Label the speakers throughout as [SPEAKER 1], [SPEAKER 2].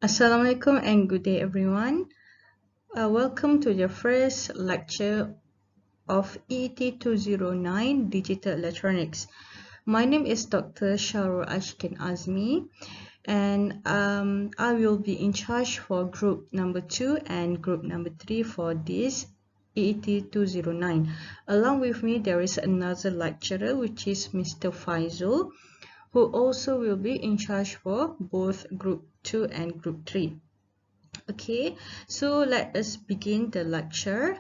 [SPEAKER 1] Assalamualaikum and good day everyone. Welcome to the first lecture of EET209 Digital Electronics. My name is Dr. Sharul Ashkin Azmi and I will be in charge for group number 2 and group number 3 for this EET209. Along with me there is another lecturer which is Mr. Faizul, who also will be in charge for both group 2 and group 3. Okay, so let us begin the lecture.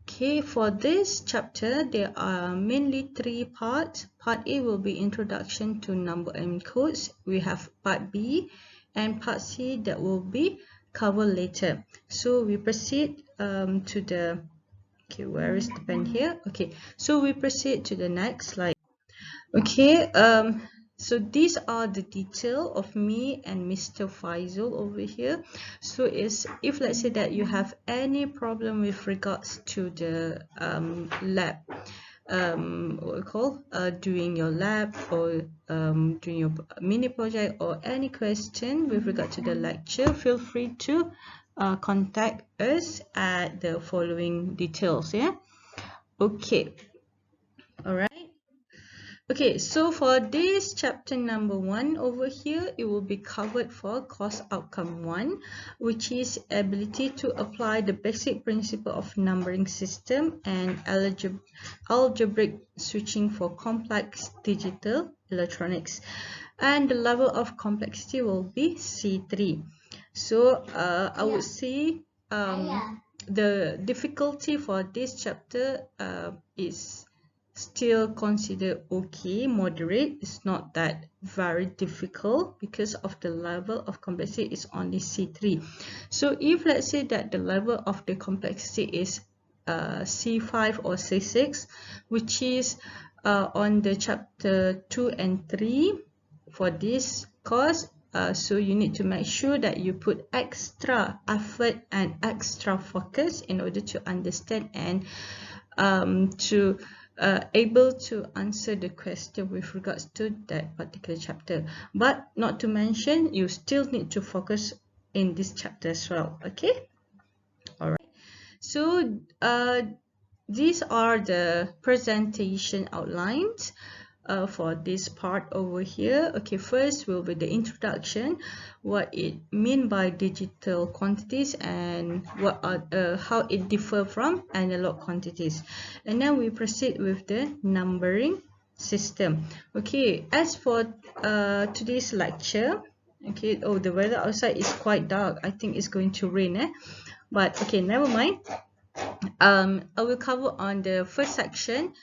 [SPEAKER 1] Okay, for this chapter there are mainly three parts. Part A will be introduction to number and codes. We have part B and part C that will be covered later. So we proceed to the, okay, where is the pen here? Okay, so we proceed to the next slide. Okay, so these are the detail of me and Mr. Faisal over here. So if let's say that you have any problem with regards to the lab, what we call doing your lab or doing your mini project or any question with regard to the lecture, feel free to contact us at the following details. Yeah. Okay. All right. Okay, so for this chapter number 1 over here, it will be covered for course outcome 1, which is ability to apply the basic principle of numbering system and algebraic switching for complex digital electronics. And the level of complexity will be C3. So I would say the difficulty for this chapter is still considered okay, moderate. It's not that very difficult because of the level of complexity is only C3. So if let's say that the level of the complexity is C5 or C6, which is on the chapter 2 and 3 for this course, so you need to make sure that you put extra effort and extra focus in order to understand and to able to answer the question with regards to that particular chapter. But not to mention, you still need to focus in this chapter as well. Okay, all right. So these are the presentation outlines for this part over here. Okay, first will be the introduction, what it mean by digital quantities and what are how it differ from analog quantities, and then we proceed with the numbering system. Okay, as for today's lecture, okay, oh, the weather outside is quite dark. I think it's going to rain, but okay, never mind. I will cover on the first section,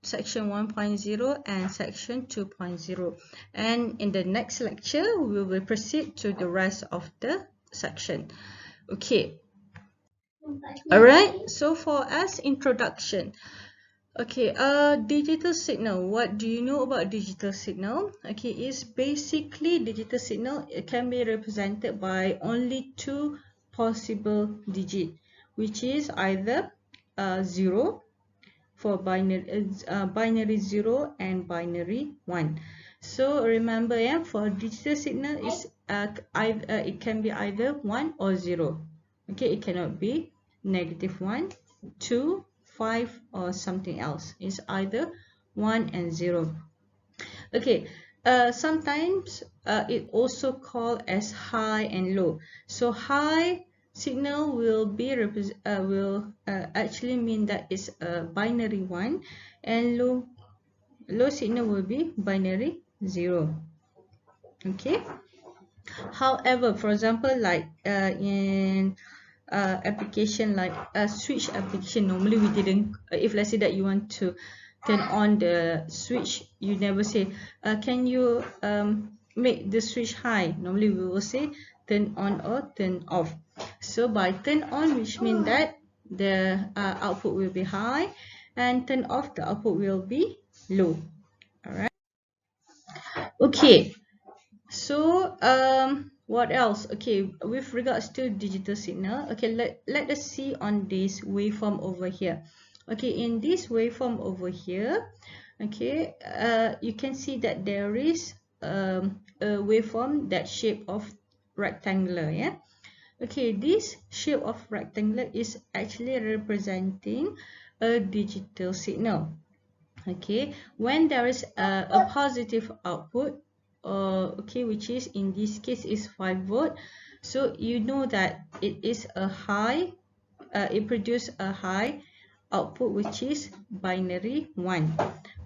[SPEAKER 1] section 1.0 and section 2.0, and in the next lecture we will proceed to the rest of the section. Okay, all right. So for as introduction, okay, digital signal, what do you know about digital signal? Okay, it's basically digital signal. It can be represented by only two possible digits, which is either 0 for binary 0 and binary 1. So remember, yeah, for digital signal is it can be either 1 or 0. Okay, it cannot be -1, 2, 5 or something else. It's either 1 and 0. Okay, sometimes it also called as high and low. So high signal will be actually mean that it's a binary 1, and low signal will be binary 0. Okay, however, for example, like in application like a switch application, normally we didn't, if let's say that you want to turn on the switch, you never say can you make the switch high. Normally we will say turn on or turn off. So by turn on, which means that the output will be high, and turn off, the output will be low. All right, okay. So what else? Okay, with regards to digital signal, okay, let us see on this waveform over here. Okay, in this waveform over here, okay, you can see that there is a waveform that shape of rectangular, yeah. Okay, this shape of rectangular is actually representing a digital signal. Okay, when there is a positive output, okay, which is in this case is 5 volt, so you know that it is a high, it produces a high output, which is binary 1.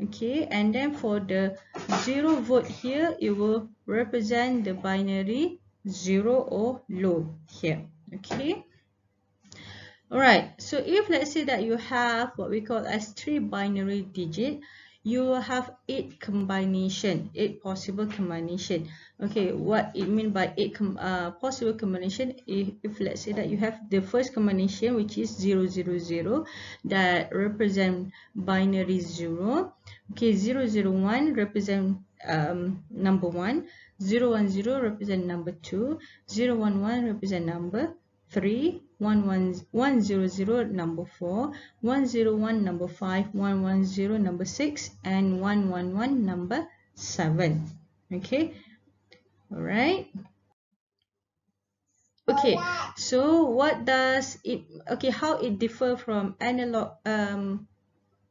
[SPEAKER 1] Okay, and then for the 0 volt here, it will represent the binary 0 or low here. Okay. Alright, so if let's say that you have what we call as 3 binary digit, you will have 8 combination, 8 possible combination. Okay, what it mean by 8 possible combination, if let's say that you have the first combination, which is 000, that represent binary 0. Okay, 001 represent number 1, 010 represent number 2, 011 represent number 3, 100 number 4, 101 number 5, 110 number 6, and 111 number 7. Okay, alright. Okay, so what does it, okay, how it differ from analog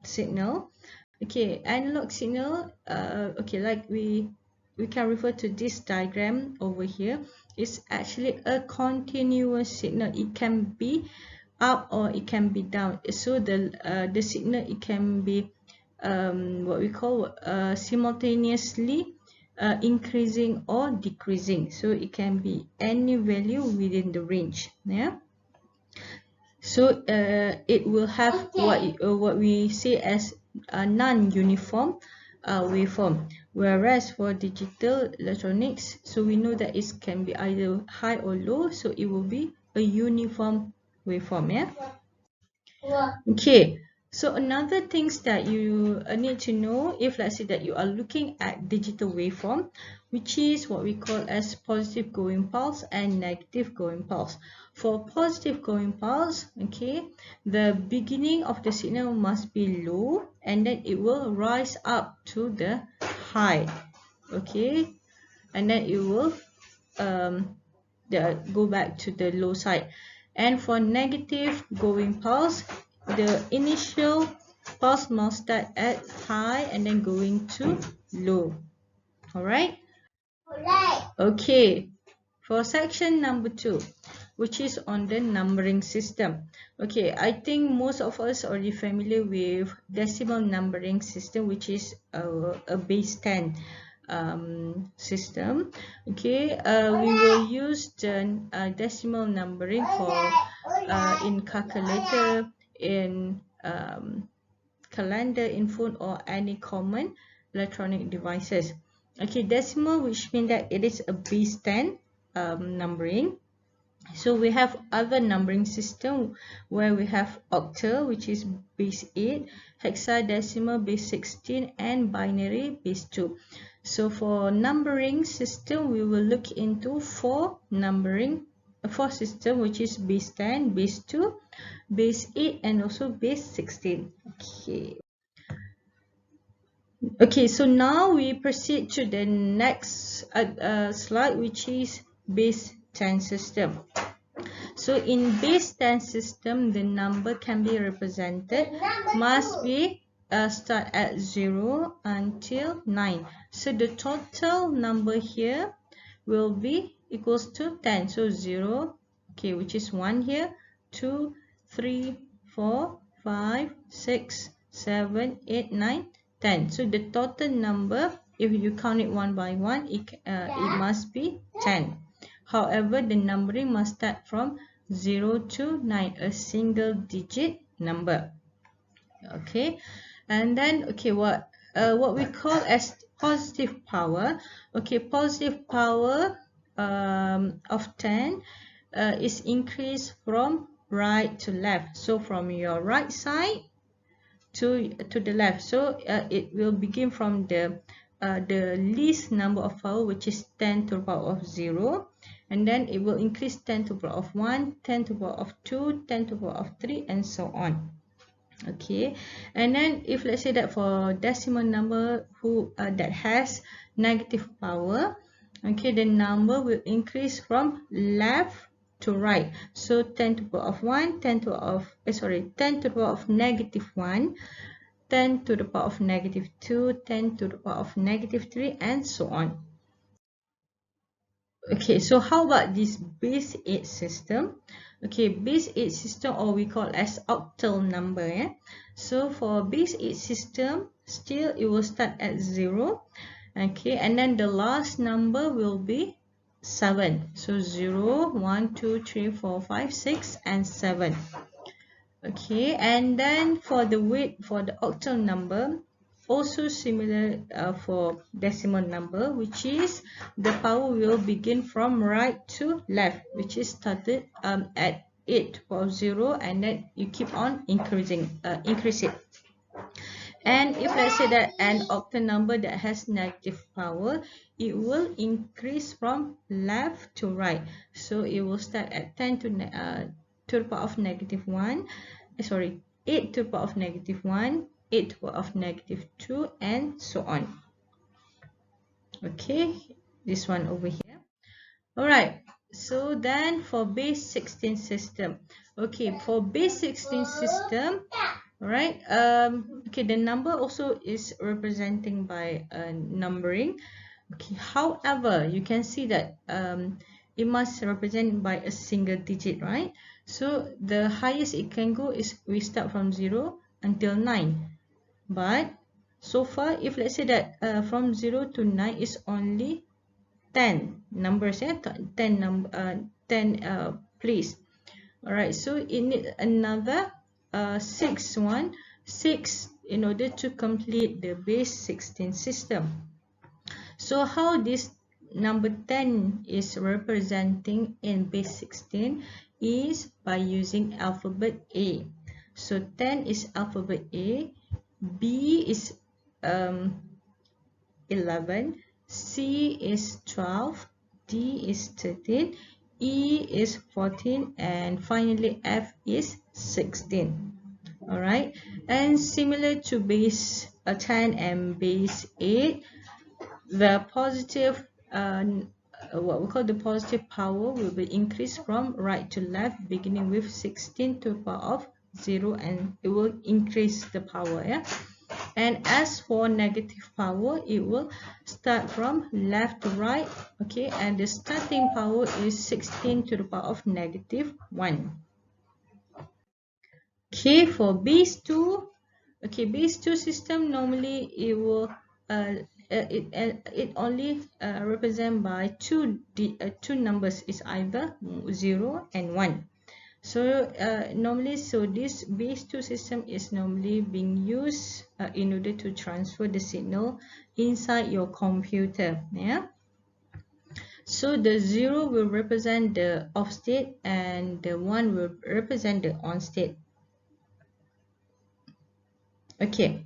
[SPEAKER 1] signal? Okay, analog signal, okay, like we can refer to this diagram over here. It's actually a continuous signal. It can be up or it can be down. So the signal, it can be what we call simultaneously increasing or decreasing. So it can be any value within the range. Yeah. So it will have what we say as a non-uniform waveform. Whereas for digital electronics, so we know that it can be either high or low, so it will be a uniform waveform. Yeah. Okay, so another things that you need to know, if let's say that you are looking at digital waveform, which is what we call as positive going pulse and negative going pulse. For positive going pulse, okay, the beginning of the signal must be low and then it will rise up to the high, okay, and then it will go back to the low side. And for negative going pulse, the initial pulse must start at high and then going to low. Alright? Okay, for section number 2, which is on the numbering system. Okay, I think most of us are already familiar with decimal numbering system, which is a base 10 system. Okay, we will use the decimal numbering for in calculator, in calendar, in phone, or any common electronic devices. Okay, decimal, which means that it is a base 10 numbering. So we have other numbering system where we have octal, which is base 8, hexadecimal base 16, and binary base 2. So for numbering system, we will look into four system, which is base 10, base 2, base 8, and also base 16. Okay, so now we proceed to the next slide, which is base 10 system. So in base 10 system, the number can be represented, must be start at 0 until 9. So the total number here will be equals to 10. So 0, okay, which is 1 here, 2, 3, 4, 5, 6, 7, 8, 9, 10. So the total number, if you count it one by one, it must be 10. However, the numbering must start from 0 to 9, a single digit number. Okay, and then okay, what we call as positive power. Okay, positive power of 10 is increased from right to left. So from your right side to the left. So it will begin from the least number of power, which is 10 to the power of 0, and then it will increase 10 to the power of 1, 10 to the power of 2, 10 to the power of 3, and so on. Okay, and then if let's say that for decimal number that has negative power, okay, the number will increase from left to right. So 10 to the power of 1, 10 to the power of, 10 to the power of negative 1, 10 to the power of negative 2, 10 to the power of negative 3, and so on. Okay, so how about this base 8 system? Okay, base 8 system, or we call as octal number. So for base 8 system, still it will start at 0. Okay, and then the last number will be 7. So 0, 1, 2, 3, 4, 5, 6, and 7. Okay, and then for the weight for the octal number, also similar for decimal number, which is the power will begin from right to left, which is started at 8 or 0, and then you keep on increase it. And if let's say that an octal number that has negative power, it will increase from left to right. So it will start at 10 to the power of negative 1, 8 to the power of negative 1, 8 to the power of negative 2, and so on. Okay, this one over here. Alright, so then for base 16 system. Okay, for base 16 system, alright, okay, the number also is representing by numbering. Okay, however, you can see that it must represent by a single digit, right? So the highest it can go is we start from 0 until 9. But so far, if let's say that from 0 to 9 is only 10 numbers, 10 place. Alright, so it needs another 6 in order to complete the base 16 system. So how this number 10 is representing in base 16 is by using alphabet A. So 10 is alphabet A, B is 11, C is 12, D is 13, E is 14, and finally F is 16. Alright, and similar to base 10 and base 8, the positive what we call the positive power will be increased from right to left, beginning with 16 to the power of 0, and it will increase the power. And as for negative power, it will start from left to right. Okay, and the starting power is 16 to the power of negative 1. Okay, for base 2, okay, base 2 system, normally it will it only represent by two numbers, is either 0 and 1. So normally, so this base 2 system is normally being used in order to transfer the signal inside your computer. So the 0 will represent the off state and the 1 will represent the on state. Okay,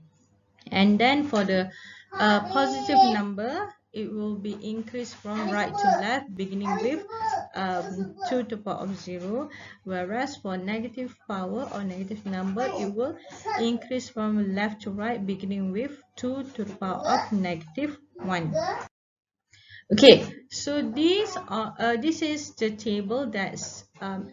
[SPEAKER 1] and then for the positive number, it will be increased from right to left, beginning with 2 to the power of 0, whereas for negative power or negative number, it will increase from left to right, beginning with 2 to the power of negative 1. Okay, so this is the table that's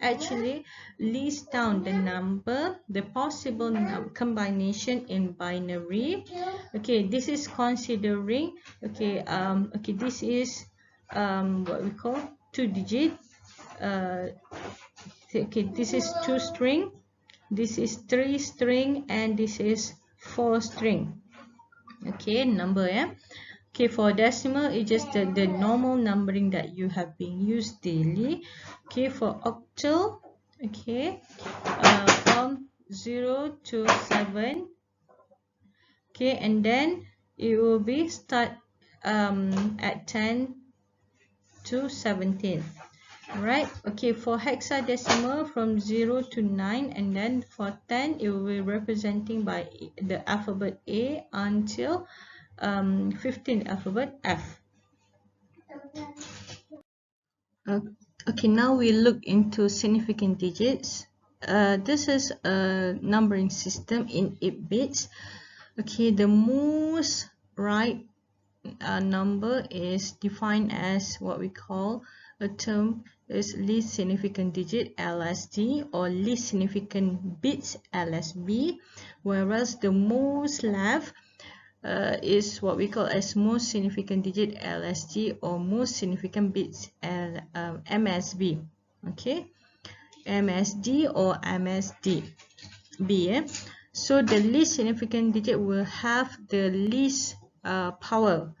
[SPEAKER 1] actually lists down the possible combination in binary. Okay, this is considering, okay, this is what we call 2-digit. Okay, this is 2 string, this is 3 string, and this is 4 string. Okay, number. Okay, for decimal, it's just the normal numbering that you have been used daily. Okay, for octal, okay, from 0 to 7. Okay, and then it will be start at 10 to 17. Right, okay, for hexadecimal from 0 to 9, and then for 10 it will be representing by the alphabet A until 15 alphabet F. Okay, now we look into significant digits. This is a numbering system in 8 bits. Okay, the most right number is defined as what we call a term is least significant digit LSD or least significant bits LSB, whereas the most left is what we call as most significant digit LSD or most significant bits MSB. Okay, MSD or MSD B. So the least significant digit will have the least power,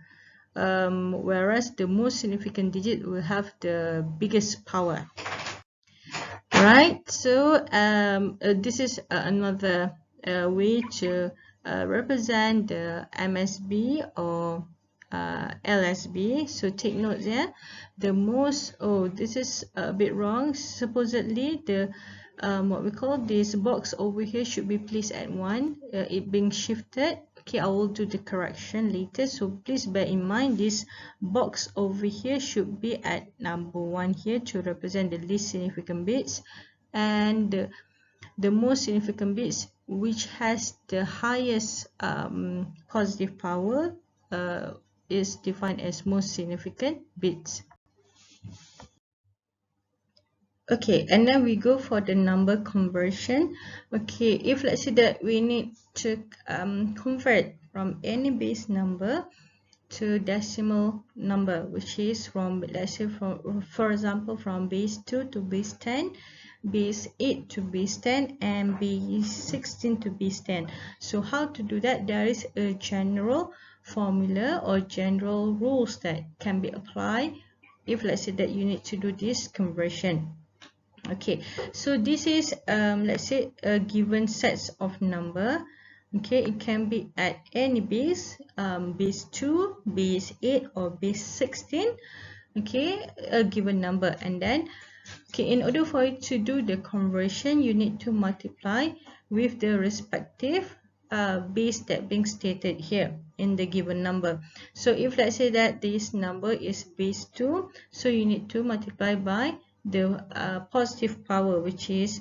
[SPEAKER 1] whereas the most significant digit will have the biggest power. Right, so this is another way to represent the MSB or LSB. So take note there. The most, this is a bit wrong. Supposedly the what we call this box over here should be placed at 1. It being shifted. Okay, I will do the correction later, so please bear in mind this box over here should be at number 1 here to represent the least significant bits, and the most significant bits which has the highest positive power is defined as most significant bits. Okay, and then we go for the number conversion. Okay, if let's say that we need to convert from any base number to decimal number, which is from, let's say, for example, from base 2 to base 10, base 8 to base 10, and base 16 to base 10. So how to do that? There is a general formula or general rules that can be applied if let's say that you need to do this conversion. Okay, so this is let's say a given sets of number. Okay, it can be at any base, base 2, base 8, or base 16. Okay, a given number, and then okay, in order for you to do the conversion, you need to multiply with the respective base that being stated here in the given number. So if let's say that this number is base 2, so you need to multiply by the positive power, which is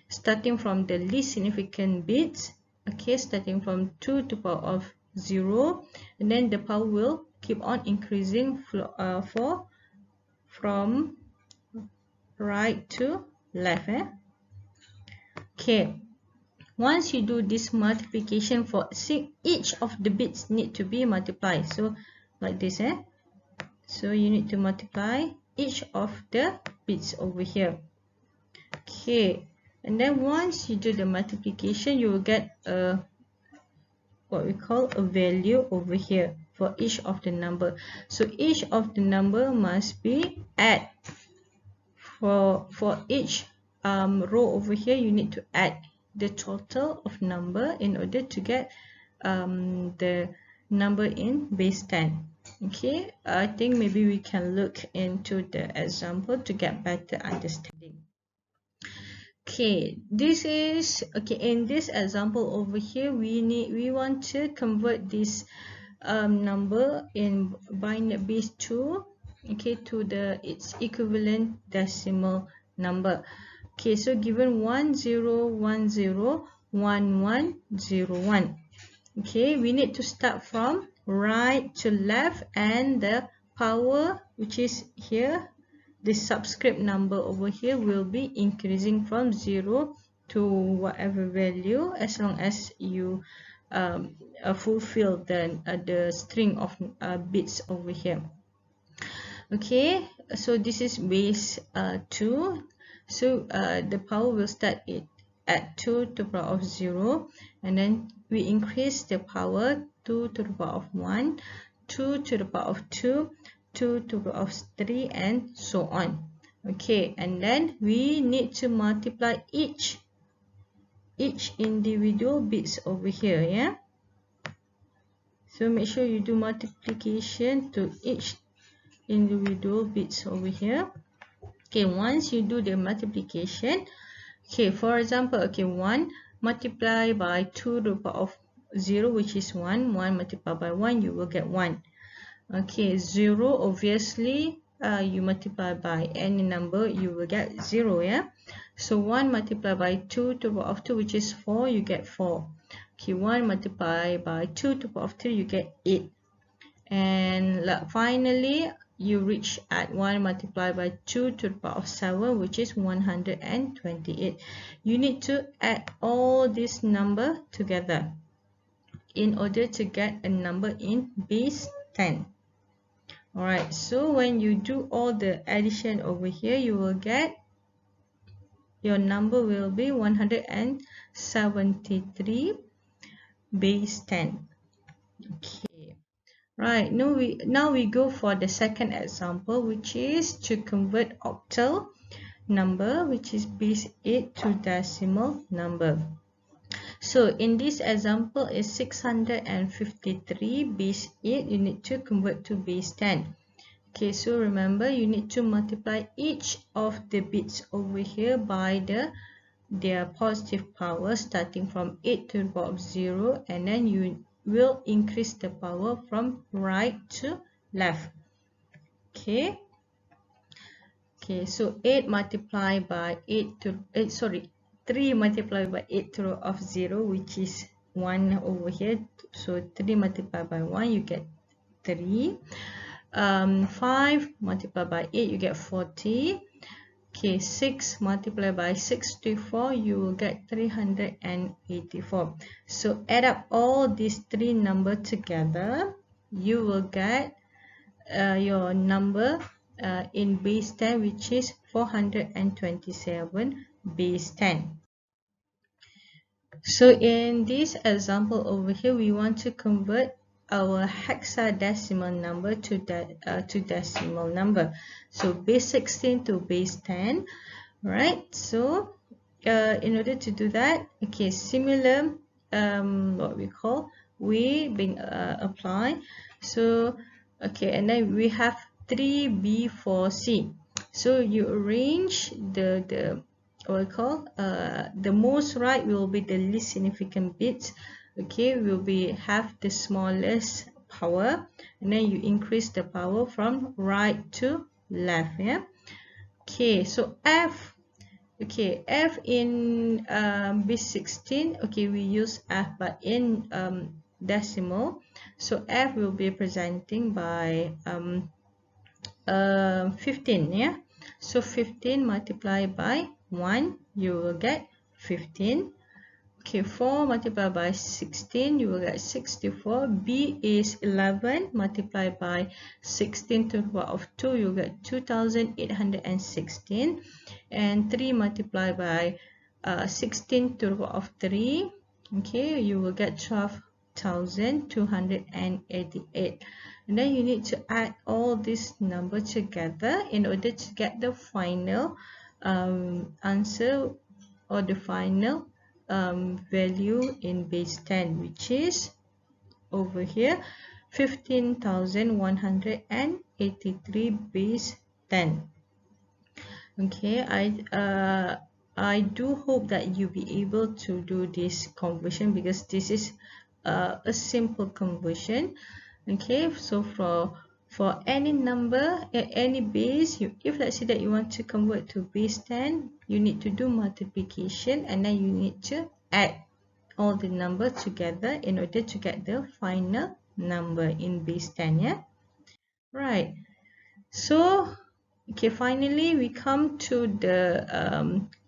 [SPEAKER 1] starting from the least significant bits. Okay, starting from 2 to the power of 0, and then the power will keep on increasing from right to left. Okay, once you do this multiplication, for each of the bits need to be multiplied, so like this. So you need to multiply each of the bits over here. Okay, and then once you do the multiplication, you will get a what we call a value over here for each of the number. So each of the number must be add. For each row over here, you need to add the total of number in order to get the number in base 10. Okay, I think maybe we can look into the example to get better understanding. Okay, this is okay. In this example over here, we want to convert this number in binary base 2, okay, to its equivalent decimal number. Okay, so given 10101101. Okay, we need to start from right to left, and the power, which is here, the subscript number over here, will be increasing from 0 to whatever value, as long as you fulfill the string of bits over here. Okay, so this is base 2. So the power will start at 2 to the power of 0, and then we increase the power 2 to the power of 1, 2 to the power of 2, 2 to the power of 3, and so on. Okay, and then we need to multiply each individual bits over here. Yeah, so make sure you do multiplication to each individual bits over here. Okay, once you do the multiplication, okay, for example, okay, 1 multiply by 2 to the power of 0, which is 1. 1 multiplied by 1, you will get 1. Okay, 0, obviously you multiply by any number, you will get 0. Yeah, so 1 multiplied by 2 to the power of 2, which is 4, you get 4. Okay, 1 multiplied by 2 to the power of 3, you get 8. and finally you reach at 1 multiplied by 2 to the power of 7, which is 128. You need to add all this number together in order to get a number in base 10. Alright, so when you do all the addition over here, you will get, your number will be 173 base 10. Okay, right, now we go for the second example, which is to convert octal number, which is base 8, to decimal number. So in this example is 653 base 8, you need to convert to base 10. Okay, so remember you need to multiply each of the bits over here by their positive power, starting from 8 to the power of 0, and then you will increase the power from right to left. Okay, so 8 multiplied by 3 multiplied by 8 to the power of 0, which is 1 over here. So 3 multiplied by 1, you get 3. 5 multiplied by 8, you get 40. Okay, 6 multiplied by 64, you will get 384. So add up all these three numbers together, you will get your number in base 10, which is 427 base 10. So in this example over here, we want to convert our hexadecimal number to decimal number. So base 16 to base 10, right? So in order to do that, okay, similar what we call way being applied. So okay, and then we have 3B, 4C. So you arrange the what we call the most right will be the least significant bits. Okay, will be have the smallest power, and then you increase the power from right to left. Yeah. Okay, so F. Okay, F in base 16. Okay, we use F, but in decimal. So F will be presenting by 15. Yeah. So 15 multiplied by 1, you will get 15. Okay, 4 multiplied by 16, you will get 64. B is 11 multiplied by 16 to the power of 2, you get 2816. And 3 multiplied by 16 to the power of 3, okay, you will get 12,288. And then you need to add all these numbers together in order to get the final answer, or the final value in base 10, which is over here 15,183 base 10. Okay, I do hope that you'll be able to do this conversion, because this is a simple conversion. Okay, so for any number at any base, if let's say that you want to convert to base 10, you need to do multiplication, and then you need to add all the numbers together in order to get the final number in base 10. Yeah, right. So okay, finally we come to the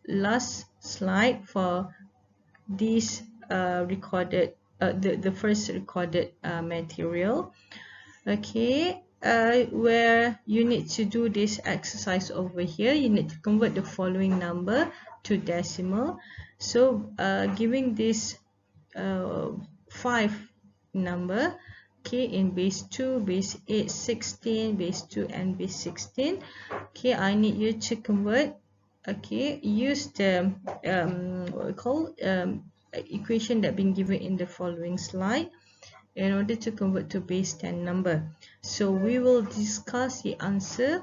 [SPEAKER 1] last slide for this recorded the first recorded material. Okay, where you need to do this exercise over here, you need to convert the following number to decimal. So giving this 5 number, okay, in base 2, base 8, 16, base 2 and base 16. Okay, I need you to convert. Okay, use the what we call equation that been given in the following slide in order to convert to base 10 number. So we will discuss the answer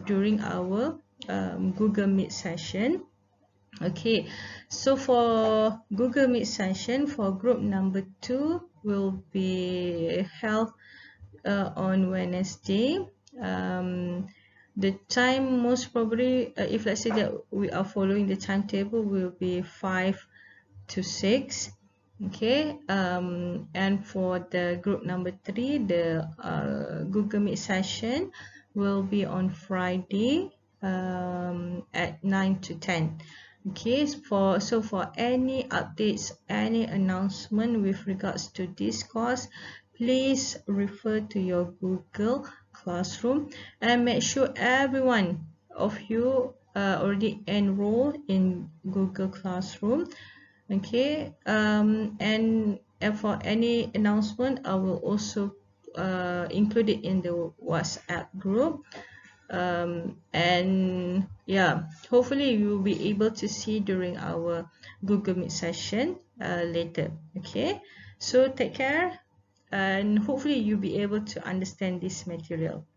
[SPEAKER 1] during our Google Meet session. Okay, so for Google Meet session for group number 2 will be held on Wednesday. The time most probably, if let's say that we are following the timetable, will be 5 to 6. Okay, and for the group number 3, the Google Meet session will be on Friday at 9 to 10. Okay, for any updates, any announcement with regards to this course, please refer to your Google Classroom and make sure everyone of you already enrolled in Google Classroom. Okay, and for any announcement, I will also include it in the WhatsApp group. And yeah, hopefully you will be able to see during our Google Meet session later. Okay, so take care, and hopefully you'll be able to understand this material.